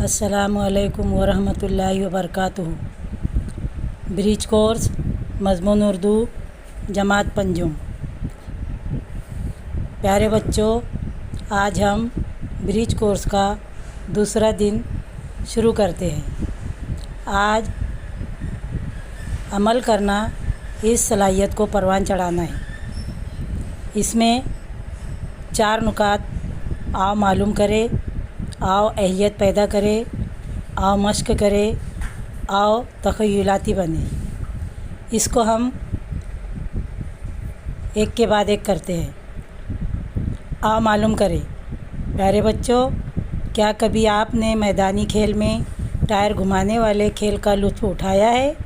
अस्सलामुअलैकुम वरहमतुल्लाहि वबरकातुहू। Bridge course मज़मून Urdu जमात पंजुम। प्यारे बच्चों, आज हम ब्रिज कोर्स का दूसरा दिन शुरू करते हैं। आज अमल करना, इस सलाहियत को परवान चढ़ाना है। इसमें 4 नुकात आओ मालूम करें, आओ अहलियत पैदा करें, आओ मश्क करें, आओ तख़य्युलाती बने। इसको हम एक के बाद एक करते हैं। आओ मालूम करें। प्यारे बच्चों, क्या कभी आपने मैदानी खेल में टायर घुमाने वाले खेल का लुत्फ़ उठाया है,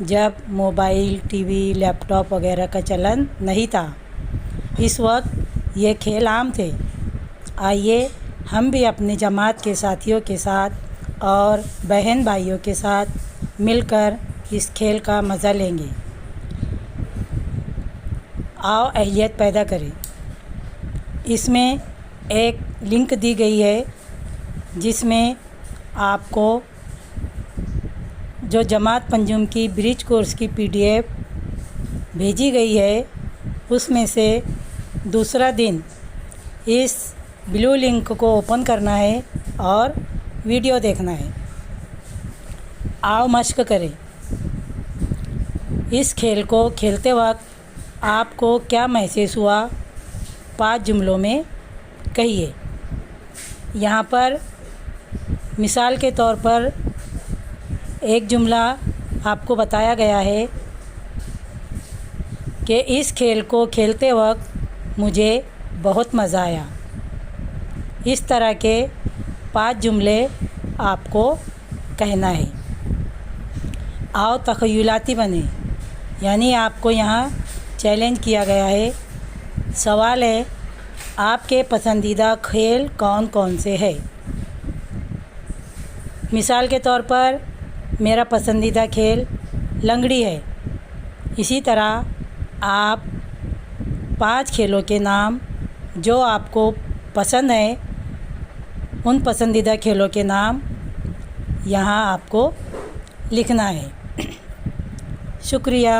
जब मोबाइल, टीवी, लैपटॉप वगैरह का चलन नहीं था? इस वक्त ये खेल आम थे। आइए हम भी अपने जमात के साथियों के साथ और बहन भाइयों के साथ मिलकर इस खेल का मज़ा लेंगे। आओ अहलियत पैदा करें। इसमें एक लिंक दी गई है, जिसमें आपको जो जमात पंजुम की ब्रिज कोर्स की PDF भेजी गई है, उसमें से दूसरा दिन इस ब्लू लिंक को ओपन करना है और वीडियो देखना है। आओ मश्क करें। इस खेल को खेलते वक्त आपको क्या महसूस हुआ, 5 जुमलों में कहिए। यहाँ पर मिसाल के तौर पर एक जुमला आपको बताया गया है कि इस खेल को खेलते वक्त मुझे बहुत मज़ा आया। इस तरह के 5 जुमले आपको कहना है। आओ तख़य्युलाती बने, यानी आपको यहाँ चैलेंज किया गया है। सवाल है, आपके पसंदीदा खेल कौन कौन से हैं? मिसाल के तौर पर मेरा पसंदीदा खेल लंगड़ी है। इसी तरह आप 5 खेलों के नाम जो आपको पसंद है, उन पसंदीदा खेलों के नाम यहाँ आपको लिखना है। शुक्रिया।